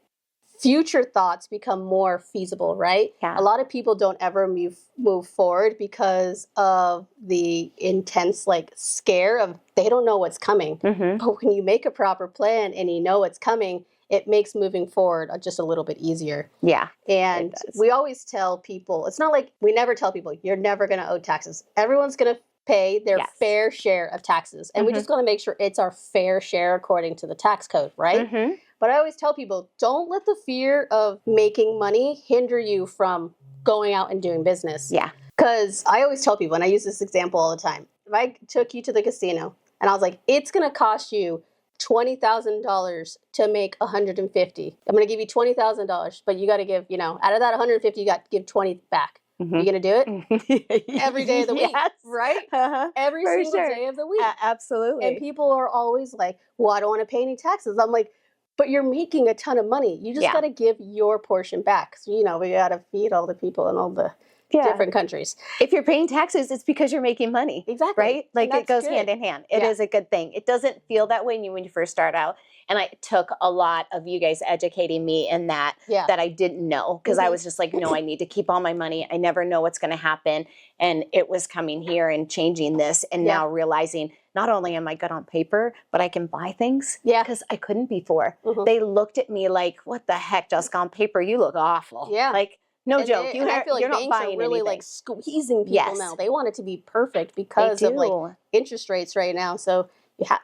[SPEAKER 1] future thoughts become more feasible, right?
[SPEAKER 2] Yeah.
[SPEAKER 1] A lot of people don't ever move forward because of the intense, like, scare of they don't know what's coming. But when you make a proper plan and you know what's coming, it makes moving forward just a little bit easier.
[SPEAKER 2] Yeah.
[SPEAKER 1] And we always tell people, it's not like we never tell people, you're never going to owe taxes. Everyone's going to pay their fair share of taxes. And we just got to make sure it's our fair share according to the tax code, right? But I always tell people, don't let the fear of making money hinder you from going out and doing business.
[SPEAKER 2] Yeah.
[SPEAKER 1] Because I always tell people, and I use this example all the time, if I took you to the casino and I was like, it's going to cost you $20,000 to make $150. I'm going to give you $20,000, but you got to give, you know, out of that 150, you got to give 20 back. You going to do it? Every day of the week, right? Every single day of the week.
[SPEAKER 2] Absolutely.
[SPEAKER 1] And people are always like, well, I don't want to pay any taxes. I'm like, but you're making a ton of money. You just got to give your portion back. So, you know, we got to feed all the people in all the different countries.
[SPEAKER 2] If you're paying taxes, it's because you're making money.
[SPEAKER 1] Exactly.
[SPEAKER 2] Right? Like, it goes hand in hand. It is a good thing. It doesn't feel that way when you first start out. And it took a lot of you guys educating me in that I didn't know. Because I was just like, no, I need to keep all my money. I never know what's going to happen. And it was coming here and changing this. And now realizing not only am I good on paper, but I can buy things. Yeah. Because I couldn't before. They looked at me like, what the heck, Jessica, on paper, you look awful. Yeah. Like, no joke.
[SPEAKER 1] I feel like banks are really
[SPEAKER 2] anything.
[SPEAKER 1] Like squeezing people now. They want it to be perfect because of like interest rates right now. So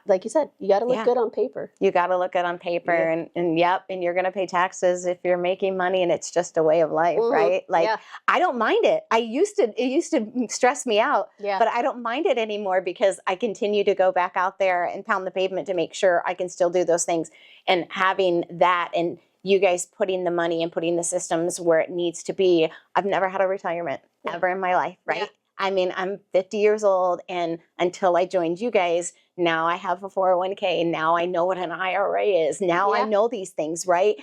[SPEAKER 1] like you said, you got to look good on paper.
[SPEAKER 2] You got to look good on paper, and and you're going to pay taxes if you're making money, and it's just a way of life, right? Like I don't mind it. It used to stress me out, but I don't mind it anymore because I continue to go back out there and pound the pavement to make sure I can still do those things, and having that and you guys putting the money and putting the systems where it needs to be. I've never had a retirement ever in my life, right? Yeah. I mean, I'm 50 years old, and until I joined you guys, now I have a 401k. Now I know what an IRA is. Now I know these things, right?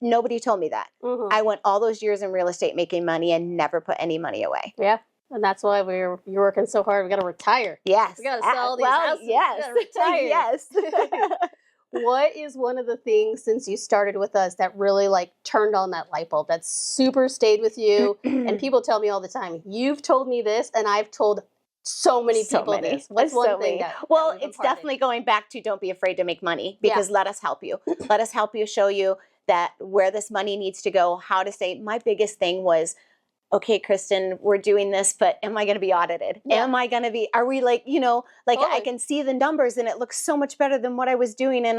[SPEAKER 2] Nobody told me that. I went all those years in real estate making money and never put any money away.
[SPEAKER 1] Yeah. And that's why you're working so hard. We got to retire.
[SPEAKER 2] Yes.
[SPEAKER 1] We got to sell these houses.
[SPEAKER 2] Yes.
[SPEAKER 1] We got to retire.
[SPEAKER 2] Yes.
[SPEAKER 1] What is one of the things since you started with us that really like turned on that light bulb that super stayed with you? And people tell me all the time, you've told me this, and I've told so many people this. What's one thing that
[SPEAKER 2] it's definitely going back to don't be afraid to make money, because let us help you. Let us help you show you that where this money needs to go, how to say. My biggest thing was, okay, Kristen, we're doing this, but am I going to be audited? Yeah. Are we like, I can see the numbers and it looks so much better than what I was doing. And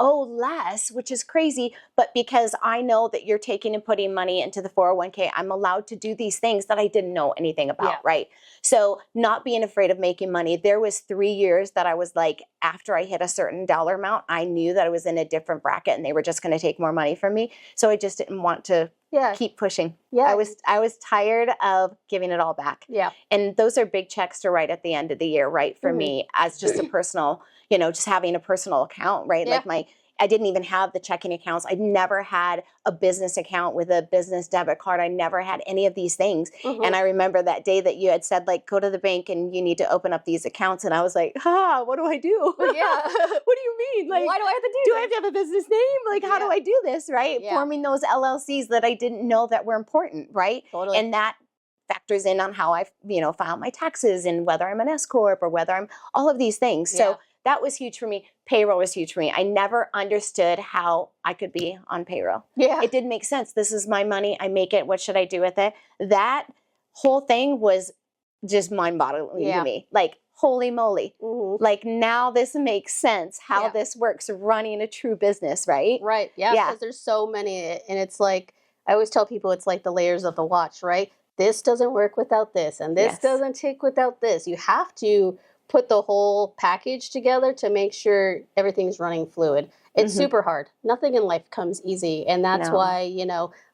[SPEAKER 2] owe less, which is crazy. But because I know that you're taking and putting money into the 401k, I'm allowed to do these things that I didn't know anything about, right? So not being afraid of making money. There was 3 years that I was like, after I hit a certain dollar amount, I knew that I was in a different bracket and they were just going to take more money from me. So I just didn't want to keep pushing. I was tired of giving it all back. And those are big checks to write at the end of the year, right? For me, as just a personal, just having a personal account, right? Like I didn't even have the checking accounts. I never had a business account with a business debit card. I never had any of these things. And I remember that day that you had said, like, go to the bank and you need to open up these accounts. And I was like, what do I do? What do you mean? Like, why do I have to do this? Do I have to have a business name? Like, how do I do this, right? Forming those LLCs that I didn't know that were important, right? And that factors in on how I, file my taxes and whether I'm an S Corp or whether I'm all of these things. So that was huge for me. Payroll was huge for me. I never understood how I could be on payroll. It didn't make sense. This is my money. I make it. What should I do with it? That whole thing was just mind-boggling to me. Like, holy moly. Like, now this makes sense how this works running a true business, right?
[SPEAKER 1] Right. Yeah. Because there's so many. And it's like, I always tell people it's like the layers of the watch, right? This doesn't work without this. And this doesn't tick without this. You have to put the whole package together to make sure everything's running fluid. It's super hard. Nothing in life comes easy. And that's why,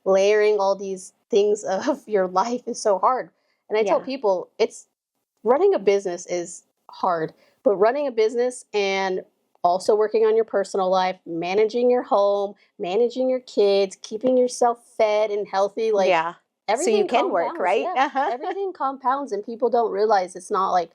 [SPEAKER 1] layering all these things of your life is so hard. And I tell people, running a business is hard, but running a business and also working on your personal life, managing your home, managing your kids, keeping yourself fed and healthy, like everything
[SPEAKER 2] so you can work, right?
[SPEAKER 1] Everything compounds, and people don't realize it's not like,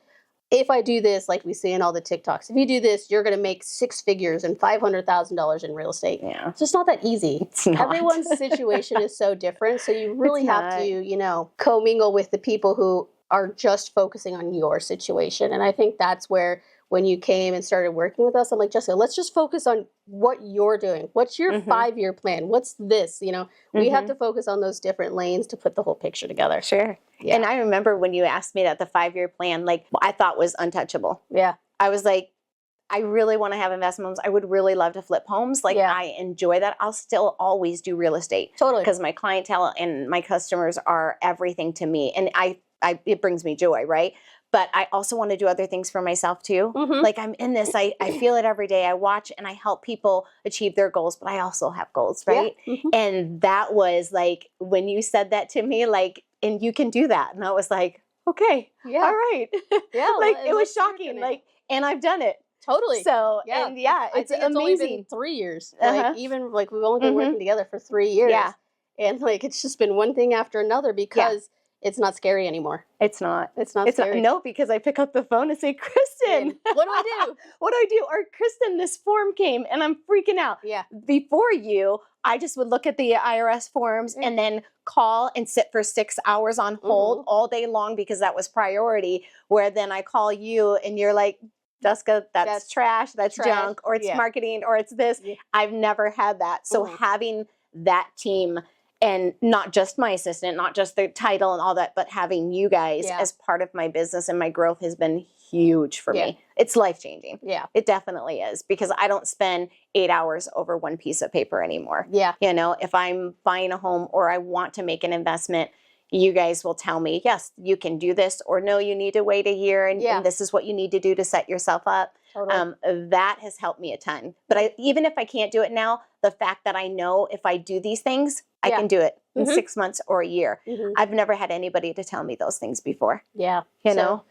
[SPEAKER 1] if I do this, like we see in all the TikToks, if you do this, you're going to make 6 figures and $500,000 in real estate. It's just not that easy.
[SPEAKER 2] It's not.
[SPEAKER 1] Everyone's situation is so different. So you really have to, commingle with the people who are just focusing on your situation. And I think that's where, when you came and started working with us, I'm like, Jessica, let's just focus on what you're doing. What's your 5-year plan? What's this? We have to focus on those different lanes to put the whole picture together.
[SPEAKER 2] Sure. Yeah. And I remember when you asked me that the 5-year plan, like, I thought was untouchable. I was like, I really want to have investment homes. I would really love to flip homes. Like, I enjoy that. I'll still always do real estate.
[SPEAKER 1] Totally.
[SPEAKER 2] Because my clientele and my customers are everything to me. And it brings me joy, right? But I also want to do other things for myself too. Like, I'm in this, I feel it every day. I watch and I help people achieve their goals, but I also have goals, right? And that was like, when you said that to me, like, and you can do that. And I was like, okay, all right. Like, it was shocking. Like, and I've done it.
[SPEAKER 1] Totally.
[SPEAKER 2] So, and it's amazing.
[SPEAKER 1] Only been 3 years. Like, even like, we've only been working together for 3 years. And like, it's just been one thing after another, because it's not scary anymore.
[SPEAKER 2] It's not.
[SPEAKER 1] It's not scary.
[SPEAKER 2] No, because I pick up the phone and say, Kristen,
[SPEAKER 1] what do I do?
[SPEAKER 2] What do I do? Or, Kristen, this form came and I'm freaking out. Before you, I just would look at the IRS forms and then call and sit for 6 hours on hold all day long, because that was priority. Where then I call you and you're like, Jessica, that's trash, that's junk, or it's marketing, or it's this. I've never had that. So having that team, and not just my assistant, not just the title and all that, but having you guys as part of my business and my growth has been huge for me. It's life-changing. It definitely is, because I don't spend 8 hours over one piece of paper anymore. If I'm buying a home or I want to make an investment, you guys will tell me, yes, you can do this, or no, you need to wait a year, and this is what you need to do to set yourself up. That has helped me a ton. But even if I can't do it now, the fact that I know if I do these things, I can do it in 6 months or a year. I've never had anybody to tell me those things before. You know?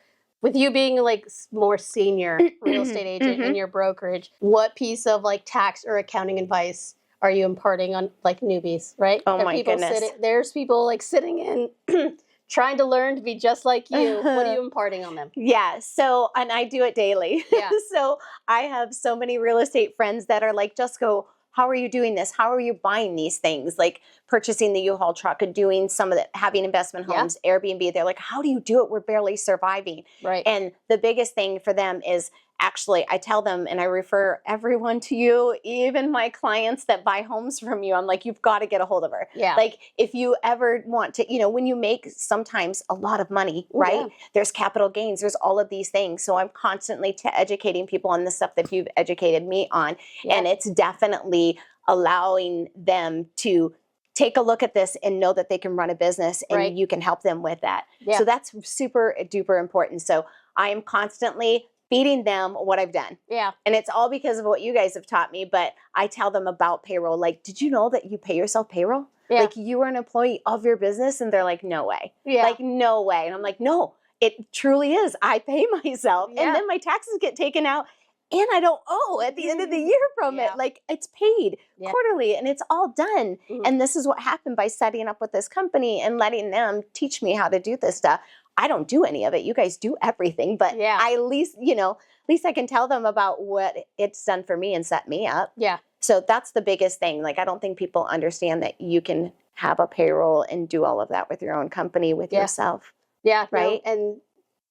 [SPEAKER 1] With you being like more senior real estate agent in your brokerage, what piece of like tax or accounting advice are you imparting on like newbies, right?
[SPEAKER 2] Oh my goodness.
[SPEAKER 1] There's people like sitting in trying to learn to be just like you. What are you imparting on them?
[SPEAKER 2] So, and I do it daily. So I have so many real estate friends that are like, Jessica, how are you doing this? How are you buying these things? Like purchasing the U-Haul truck and doing some of the, having investment homes, Airbnb. They're like, how do you do it? We're barely surviving.
[SPEAKER 1] Right.
[SPEAKER 2] And the biggest thing for them is actually, I tell them, and I refer everyone to you, even my clients that buy homes from you. I'm like, you've got to get a hold of her.
[SPEAKER 1] Yeah.
[SPEAKER 2] Like, if you ever want to, you know, when you make sometimes a lot of money, right? Yeah. There's capital gains, there's all of these things. So I'm constantly educating people on the stuff that you've educated me on. Yeah. And it's definitely allowing them to take a look at this and know that they can run a business, and you can help them with that. Yeah. So that's super duper important. So I am constantly feeding them what I've done. Yeah. And it's all because of what you guys have taught me, but I tell them about payroll. Like, did you know that you pay yourself payroll? Yeah. Like, you are an employee of your business? And they're like, no way. Yeah. Like, no way. And I'm like, no, it truly is. I pay myself. Yeah. And then my taxes get taken out, and I don't owe at the end of the year from it. Like, it's paid quarterly, and it's all done. And this is what happened by setting up with this company and letting them teach me how to do this stuff. I don't do any of it. You guys do everything, but I at least, you know, at least I can tell them about what it's done for me and set me up. Yeah. So that's the biggest thing. Like, I don't think people understand that you can have a payroll and do all of that with your own company, with yourself. Yeah. Right. No, and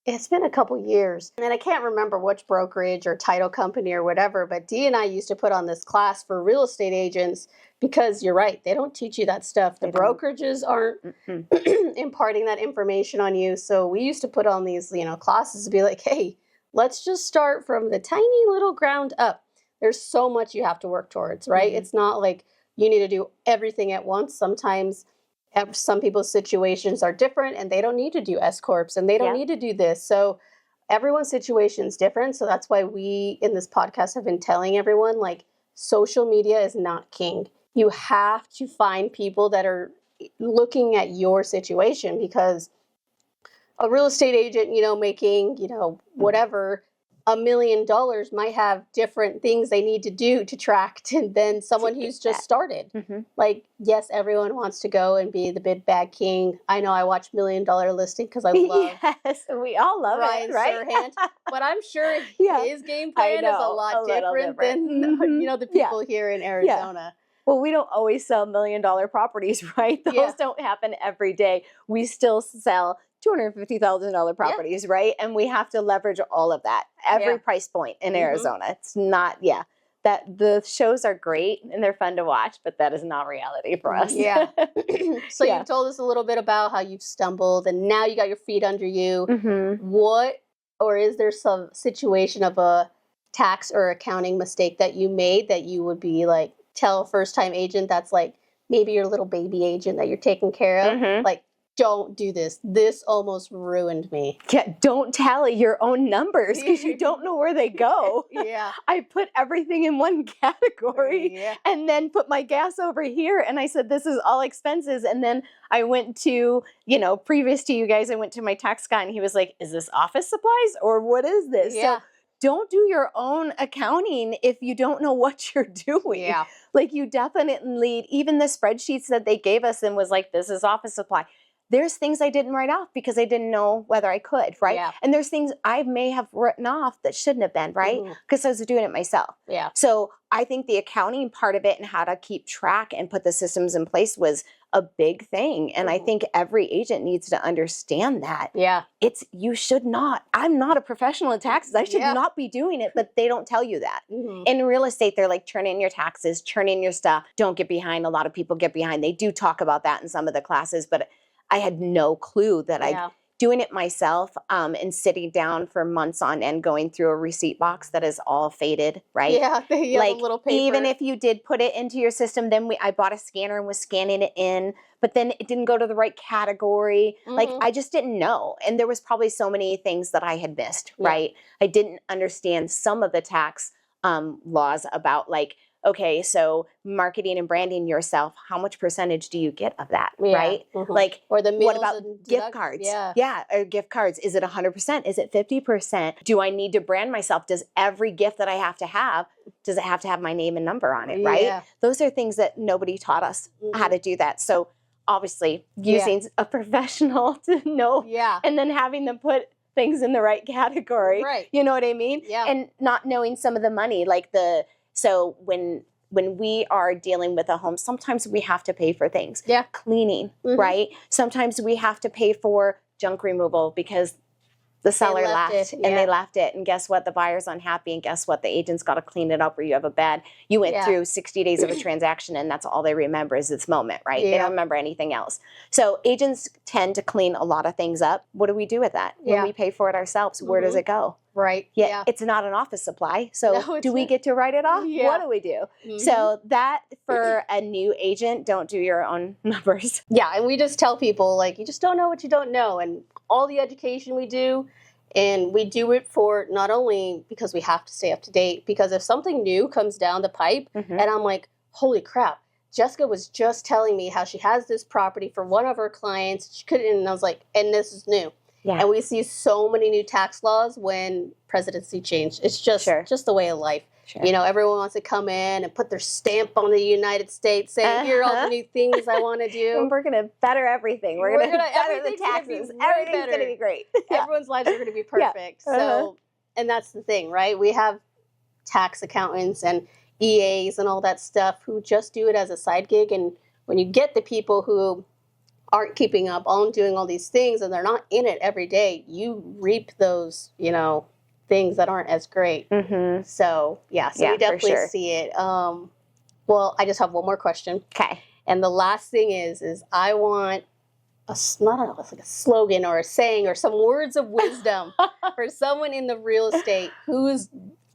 [SPEAKER 2] it's been a couple years, and I can't remember which brokerage or title company or whatever, but Dee and I used to put on this class for real estate agents, because you're right, they don't teach you that stuff. The brokerages aren't imparting that information on you. So we used to put on these, you know, classes to be like, hey, let's just start from the tiny little ground up. There's so much you have to work towards, right? It's not like you need to do everything at once. Sometimes some people's situations are different, and they don't need to do S corps, and they don't need to do this. So everyone's situation is different. So that's why we in this podcast have been telling everyone, like, social media is not king. You have to find people that are looking at your situation, because a real estate agent, you know, making, you know, whatever, $1 million might have different things they need to do to track than someone who's just started. Like, yes, everyone wants to go and be the big bad king. I know I watch $1 Million Listing because I love we all love Ryan Serhant, but I'm sure his game plan is a lot different than you know, the people here in Arizona. Well, we don't always sell $1 million properties, right? Those don't happen every day. We still sell $250,000 properties, right? And we have to leverage all of that, every price point in Arizona. It's not, that the shows are great and they're fun to watch, but that is not reality for us. Yeah. So you've told us a little bit about how you've stumbled, and now you got your feet under you. What, or is there some situation of a tax or accounting mistake that you made that you would be like, tell a first-time agent that's like maybe your little baby agent that you're taking care of, like, don't do this. This almost ruined me. Yeah, don't tally your own numbers because you don't know where they go. I put everything in one category and then put my gas over here. And I said, this is all expenses. And then I went to, you know, previous to you guys, I went to my tax guy and he was like, is this office supplies or what is this? So don't do your own accounting if you don't know what you're doing. Like, you definitely, even the spreadsheets that they gave us and was like, this is office supply. There's things I didn't write off because I didn't know whether I could, right? And there's things I may have written off that shouldn't have been, right? Because I was doing it myself. So I think the accounting part of it and how to keep track and put the systems in place was a big thing. And I think every agent needs to understand that. It's, you should not, I'm not a professional in taxes. I should not be doing it, but they don't tell you that. In real estate, they're like, turn in your taxes, turn in your stuff. Don't get behind. A lot of people get behind. They do talk about that in some of the classes, but I had no clue that doing it myself and sitting down for months on end going through a receipt box that is all faded, right? Like, a little paper. Even if you did put it into your system, then I bought a scanner and was scanning it in, but then it didn't go to the right category. Like, I just didn't know. And there was probably so many things that I had missed, right? I didn't understand some of the tax laws about, like, okay, so marketing and branding yourself, how much percentage do you get of that, right? Like, or the what about gift cards? Or gift cards. Is it 100%? Is it 50%? Do I need to brand myself? Does every gift that I have to have, does it have to have my name and number on it, right? Those are things that nobody taught us how to do that. So obviously using a professional to know and then having them put things in the right category, you know what I mean? And not knowing some of the money, like so when we are dealing with a home, sometimes we have to pay for things. Cleaning, right? Sometimes we have to pay for junk removal because The seller left and they left it. And guess what? The buyer's unhappy. And guess what? The agent's got to clean it up, or you have a bad, you went through 60 days of a transaction and that's all they remember is this moment, right? They don't remember anything else. So agents tend to clean a lot of things up. What do we do with that? When we pay for it ourselves, where does it go?
[SPEAKER 1] Right.
[SPEAKER 2] Yeah. It's not an office supply. So do we get to write it off? What do we do? So that for a new agent, don't do your own numbers.
[SPEAKER 1] Yeah. And we just tell people, like, you just don't know what you don't know. And all the education we do, and we do it for not only because we have to stay up to date, because if something new comes down the pipe and I'm like, holy crap, Jessica was just telling me how she has this property for one of her clients. She couldn't, and I was like, and this is new. Yeah. And we see so many new tax laws when presidency changed. It's just the way of life. Sure. You know, everyone wants to come in and put their stamp on the United States, saying, here are all the new things I want to do.
[SPEAKER 2] And we're going to better everything. We're going to better the taxes. Everything's going to be great.
[SPEAKER 1] Everyone's lives are going to be perfect. So, and that's the thing, right? We have tax accountants and EAs and all that stuff who just do it as a side gig. And when you get the people who aren't keeping up on doing all these things and they're not in it every day, you reap those, you know, things that aren't as great. So, so we definitely see it. Well, I just have one more question.
[SPEAKER 2] Okay.
[SPEAKER 1] And the last thing is I want like a slogan or a saying or some words of wisdom for someone in the real estate who's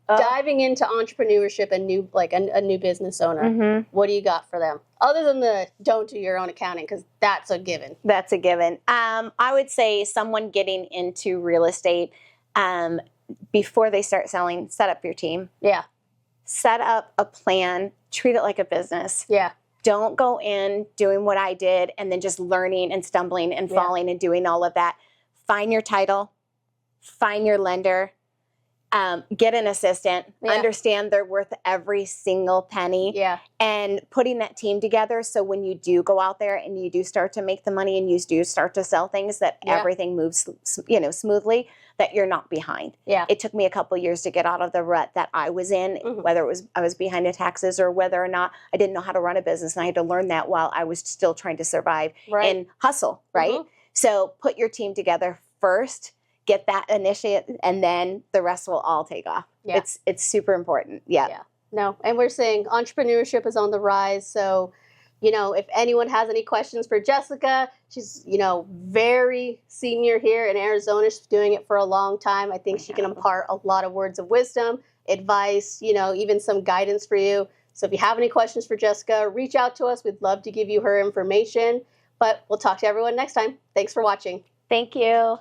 [SPEAKER 1] diving into entrepreneurship and new, like a new business owner. What do you got for them? Other than the don't do your own accounting, because that's a given.
[SPEAKER 2] That's a given. I would say someone getting into real estate, before they start selling, set up your team.
[SPEAKER 1] Yeah.
[SPEAKER 2] Set up a plan. Treat it like a business.
[SPEAKER 1] Yeah.
[SPEAKER 2] Don't go in doing what I did and then just learning and stumbling and falling and doing all of that. Find your title. Find your lender. Get an assistant, understand they're worth every single penny, and putting that team together so when you do go out there and you do start to make the money and you do start to sell things, that everything moves, you know, smoothly, that you're not behind. Yeah. It took me a couple years to get out of the rut that I was in, whether it was I was behind in taxes or whether or not I didn't know how to run a business, and I had to learn that while I was still trying to survive and hustle, right? So put your team together first. Get that initiate, and then the rest will all take off. Yeah. It's super important. Yeah.
[SPEAKER 1] No, and we're saying entrepreneurship is on the rise. So, you know, if anyone has any questions for Jessica, she's, you know, very senior here in Arizona. She's doing it for a long time. I think she can impart a lot of words of wisdom, advice, you know, even some guidance for you. So if you have any questions for Jessica, reach out to us. We'd love to give you her information. But we'll talk to everyone next time. Thanks for watching.
[SPEAKER 2] Thank you.